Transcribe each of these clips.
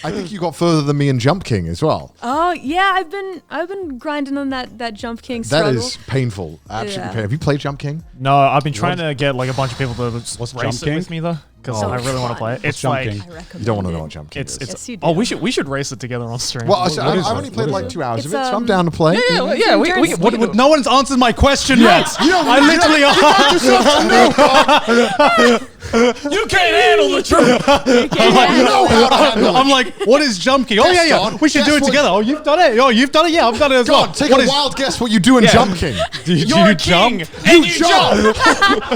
I think you got further than me in Jump King as well. Oh yeah, I've been grinding on that Jump King struggle. That is painful. Absolutely painful. Have you played Jump King? No, I've been trying to get like a bunch of people to race it with me though, because So I really want to play it. It's like I recommend You don't want to know it. what Jump King is. Yes, you do. oh, we should race it together on stream. Well, I've only played like 2 hours of it, so I'm down to play. yeah. No one's answered my question yet. I literally You can't handle the truth. I'm like, what is Jump King? Oh yeah. We should do it together. Oh, you've done it. Oh, you've done it. Yeah, I've done it as well. God, take a wild guess what you do in Jump King. You're a king, You jump.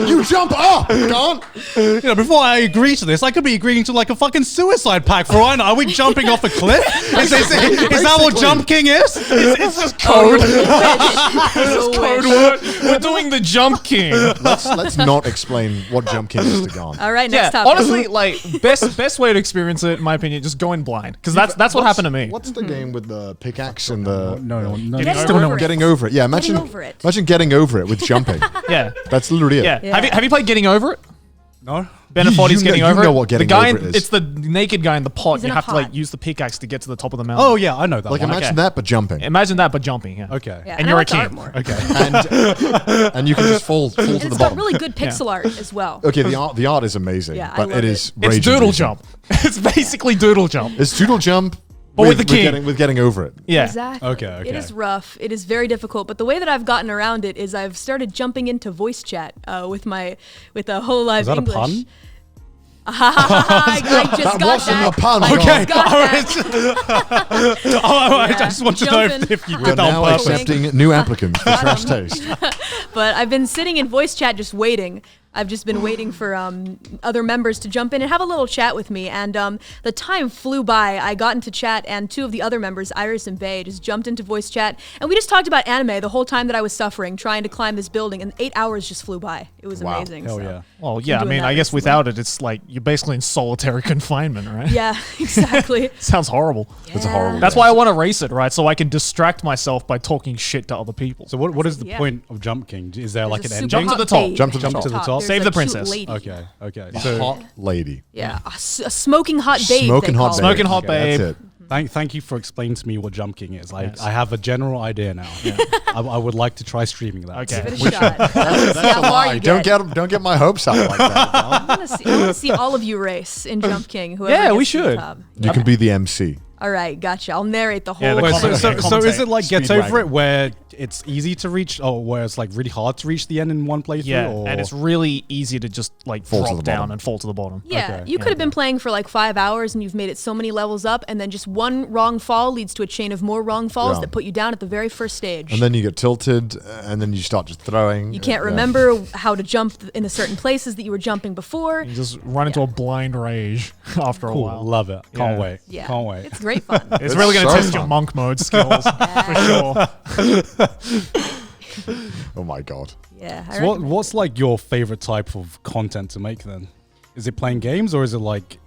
You jump up. Go on. Before I agree to this, I could be agreeing to like a fucking suicide pact for I know. Are we jumping off a cliff? Is that what Jump King is? It's just code. It's code word. We're doing the Jump King. Let's not explain what Jump King is to Gon. All right, next topic. Honestly, like best way to experience it, in my opinion, just go in blind, because that's what happened to me. What's the game with the pickaxe and the No. getting over it? Yeah, imagine getting over it with jumping. Yeah, That's literally it. yeah. Have you played Getting Over It? No. Beneforti's Getting Over It. You know what Getting the guy Over It is. It's the naked guy in the pot. He's in You a have to like pot. use the pickaxe to get to the top of the mountain. Oh yeah, I know that. Like one. imagine that, but jumping. Imagine that, but jumping. Yeah. Okay. Yeah, And I you're a like the art king. more. Okay. And you can just fall to And the it's got bottom. really good pixel art as well. Okay, the art is amazing, Yeah, I but love it it. is It's rage doodle inducing. jump. It's basically doodle jump. It's doodle jump, But with the king. with getting over it. Yeah. Exactly. Okay. It is rough. It is very difficult. But the way that I've gotten around it is I've started jumping into voice chat with a whole live Is that English. a pun? I just That got wasn't that. a pun. I Okay. just got that. I just want to know Jumping. if you We're did that now on purpose. accepting new applicants for Trash Taste. But I've been sitting in voice chat just waiting. I've just been waiting for other members to jump in and have a little chat with me. And the time flew by. I got into chat, and two of the other members, Iris and Bay, just jumped into voice chat. And we just talked about anime the whole time that I was suffering, trying to climb this building. And 8 hours just flew by. It was Wow. amazing. Hell so. yeah. Well, yeah. I doing mean, that I guess recently. without it, it's like you're basically in solitary confinement, right? Yeah, exactly. Sounds horrible. It's a horrible. That's why I want to race it, right? So I can distract myself by talking shit to other people. So what is the Yeah. point of Jump King? Is there like an There's a ending? super Jump to the hot top. babe Jump to the at top. To the top. There's Save a the cute princess. lady. Okay. Okay. A So hot lady. Yeah, a smoking hot babe. Smoking they hot call babe. it. Smoking hot Okay, babe. That's it. thank you for explaining to me what Jump King is. Yes. I have a general idea now. I would like to try streaming that. Okay. Give it a shot. Let's see That's how a far lie. you Don't get my hopes up like that. I want to see all of you race in Jump King. Whoever Yeah, gets we to the should. top. You can be the MC. All right, gotcha. I'll narrate the whole. Yeah, the Wait, comment- so commentate. is it like Gets Over Speedwagon. It where it's easy to reach, or where it's like really hard to reach the end in one playthrough? Yeah, or? and it's really easy to just like Fall to drop the down bottom. and fall to the bottom. Yeah, Okay. you could have been playing for like 5 hours and you've made it so many levels up, and then just one wrong fall leads to a chain of more wrong falls Yeah. that put you down at the very first stage. And then you get tilted, and then you start just throwing. you can't Yeah. remember how to jump in the certain places that you were jumping before. You just run into a blind rage after a cool. while. Love it. Can't Yeah. wait. Yeah, Can't wait. It's great fun. It's really going to so test your fun. monk mode skills for sure. Oh my god. Yeah. I So reckon- what's like your favorite type of content to make then? Is it playing games or is it like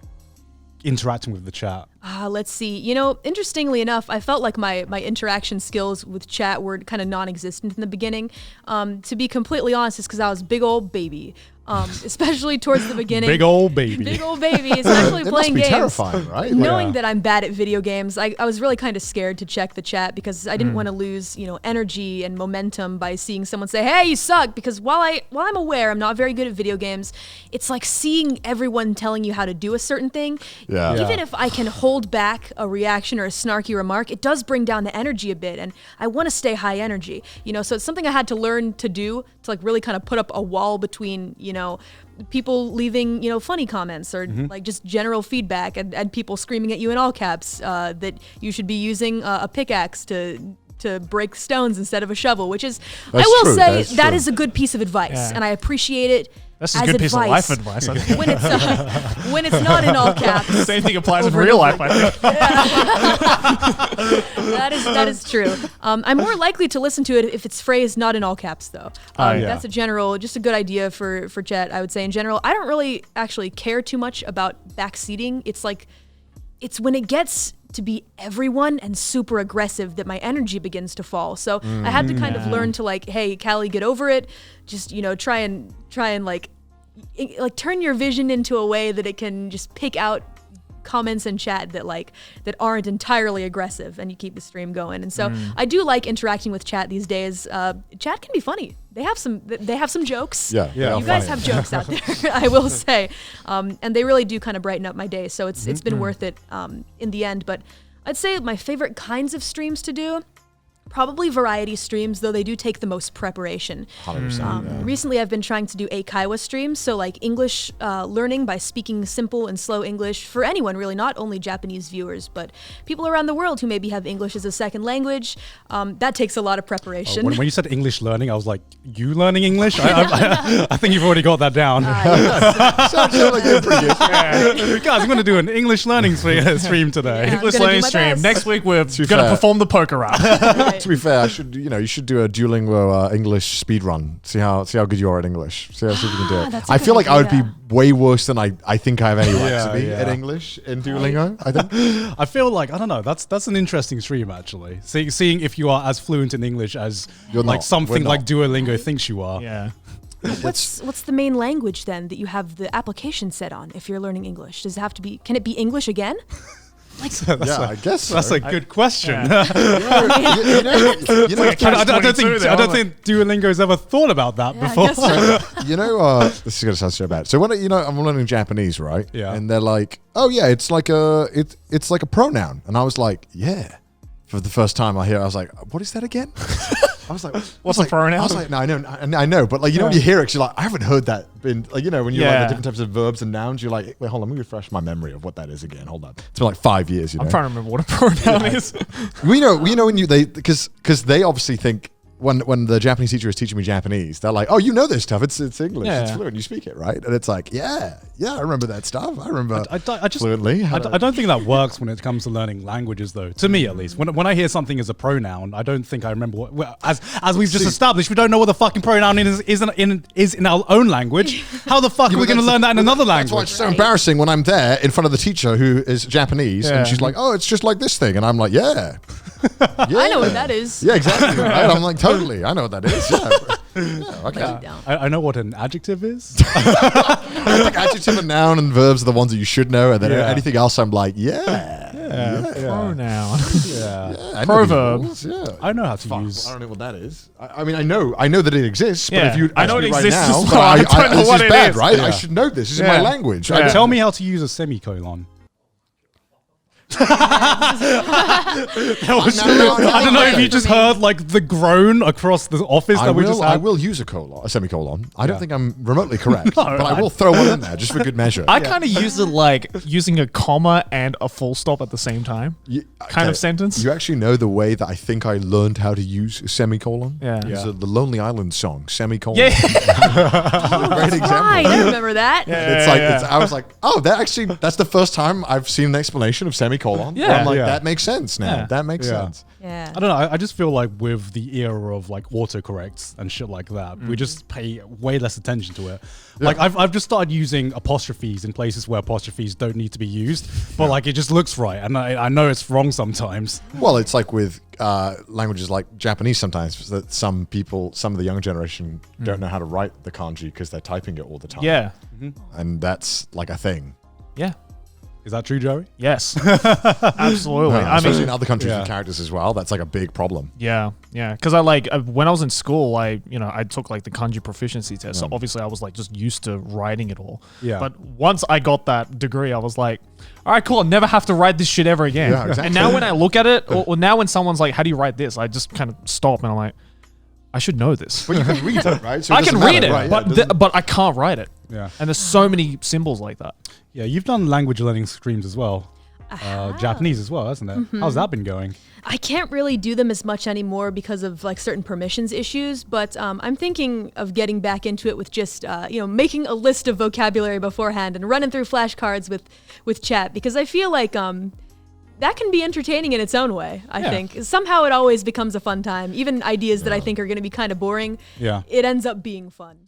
interacting with the chat? Let's see. You know, interestingly enough, I felt like my interaction skills with chat were kind of non-existent in the beginning. To be completely honest, it's because I was a big old baby, especially towards the beginning. Big old baby. Big old baby, especially It must playing be games. terrifying, right? Knowing Yeah. that I'm bad at video games, I was really kind of scared to check the chat because I didn't want to lose, energy and momentum by seeing someone say, "Hey, you suck." Because while I'm aware I'm not very good at video games, it's like seeing everyone telling you how to do a certain thing. Yeah. Even if I can hold back a reaction or a snarky remark, it does bring down the energy a bit, and I want to stay high energy. So it's something I had to learn to do to like really kind of put up a wall between people leaving funny comments or like just general feedback and people screaming at you in all caps that you should be using a pickaxe to break stones instead of a shovel, which is That's I will true, say that's that true. is a good piece of advice, Yeah. and I appreciate it. That's as a good piece of advice. life advice. I think. when it's not in all caps. Same thing applies in Over and real over life, I think. That is true. I'm more likely to listen to it if it's phrased not in all caps, though. Yeah. That's just a good idea for chat. I would say in general. I don't really actually care too much about backseating. It's when it gets to be everyone and super aggressive that my energy begins to fall. So I had to kind of learn to like, hey, Calli, get over it. Just try and like turn your vision into a way that it can just pick out comments in chat that aren't entirely aggressive, and you keep the stream going. And so I do like interacting with chat these days. Chat can be funny. They have some jokes. Yeah. You guys have jokes out there, I will say, and they really do kind of brighten up my day. So it's been worth it in the end. But I'd say my favorite kinds of streams to do, probably variety streams, though they do take the most preparation. 100%. Recently, I've been trying to do Eikaiwa streams, so like English learning by speaking simple and slow English for anyone, really, not only Japanese viewers, but people around the world who maybe have English as a second language. That takes a lot of preparation. When you said English learning, I was like, you learning English? I think you've already got that down. Sounds like you're pretty good. Guys, I'm going to do an English learning stream today. Yeah. English I'm gonna do learning my stream. best. Next week we're be gonna fair. perform the poker rap. Right. To be fair, you should do a Duolingo English speed run. See how good you are at English. See if you can do it. That's a I good feel like I would be idea. way worse than I think I have any right Yeah, to be yeah. at English in Duolingo. I think. I feel like, I don't know, that's an interesting stream, actually. Seeing if you are as fluent in English as You're like not. something We're like not. Duolingo thinks you are. Yeah. What's the main language then that you have the application set on if you're learning English? Does it have to be? Can it be English again? Yeah, I guess so. That's a good question. Yeah. you know, I don't Catch-22 there, aren't think Duolingo's ever thought about that Yeah, I before. guess so. you know, this is gonna sound so bad. So when I'm learning Japanese, right? Yeah. And they're like, "Oh yeah, it's like a pronoun," and I was like, "Yeah." For the first time I was like, "What is that again?" I was like, What's a pronoun? I was like, "No, I know, but like, you know, when you hear it, 'cause you're like, I haven't heard that." When you like the Yeah. different types of verbs and nouns, you're like, "Wait, hold on, let me refresh my memory of what that is again." Hold on, it's been like 5 years. I'm trying to remember what a pronoun is. We know when because they obviously think when the Japanese teacher is teaching me Japanese, they're like, "Oh, you know this stuff. It's English. It's Yeah. fluent. You speak it, right?" And it's like, yeah, I remember that stuff. I remember I just fluently. I don't think that works when it comes to learning languages, though. To me, at least, when I hear something as a pronoun, I don't think I remember what. Well, as we've just established, we don't know what the fucking pronoun is in our own language. How the fuck are we going to learn that in another That's why language? it's so embarrassing when I'm there in front of the teacher who is Japanese Yeah. and she's like, "Oh, it's just like this thing," and I'm like, "Yeah, yeah, I know what that is. Yeah, exactly. Right? I'm like, totally. I know what that is. Yeah, okay. Write it down. I know what an adjective is. I think adjective and noun and verbs are the ones that you should know, and then Yeah. anything else, I'm like, yeah. Pronoun. yeah. I know these Proverb. rules, yeah. I know how to Fuck, use. I don't know what that is. I mean, I know that it exists, but Yeah. if you I know ask it me right exists now, as but well. I don't know this what is it bad, is. right? Yeah. I should know this. This is Yeah. my language. Yeah. Tell me how to use a semicolon. I don't know if you just heard like the groan across the office that we just had. I will use a semicolon. I don't Yeah. think I'm remotely correct, but I will throw one in there just for good measure. I kind of use it like using a comma and a full stop at the same time. Kind of sentence. You actually know the way that I think I learned how to use a semicolon? Yeah. It's the Lonely Island song, semicolon. Yeah. Great example. Right, I remember that. It's like I was like, oh, that's the first time I've seen an explanation of semicolon. Yeah. Where I'm like, Yeah. that makes sense now. Yeah. That makes Yeah. sense. Yeah. I don't know. I just feel like with the era of like autocorrects and shit like that, we just pay way less attention to it. Like I've just started using apostrophes in places where apostrophes don't need to be used, but like it just looks right, and I know it's wrong sometimes. Well, it's like with languages like Japanese sometimes that some of the younger generation don't know how to write the kanji because they're typing it all the time. Yeah. And that's like a thing. Yeah. Is that true, Joey? Yes. Absolutely. I Especially mean, in other countries yeah. with characters as well. That's like a big problem. yeah. Because when I was in school, I took like the kanji proficiency test. So obviously I was like just used to writing it all. Yeah. But once I got that degree, I was like, all right, cool. I'll never have to write this shit ever again. Yeah, exactly. And now when I look at it, or now when someone's like, how do you write this? I just kind of stop and I'm like, I should know this. But you can read it, right? So I can doesn't read matter, it, right? Yeah, it doesn't- but I can't write it. Yeah. And there's so many symbols like that. Yeah, you've done language learning streams as well. Japanese as well, hasn't it? How's that been going? I can't really do them as much anymore because of like certain permissions issues, but I'm thinking of getting back into it with just making a list of vocabulary beforehand and running through flashcards with chat, because I feel like that can be entertaining in its own way. I think somehow it always becomes a fun time. Even ideas that I think are going to be kind of boring, Yeah. it ends up being fun.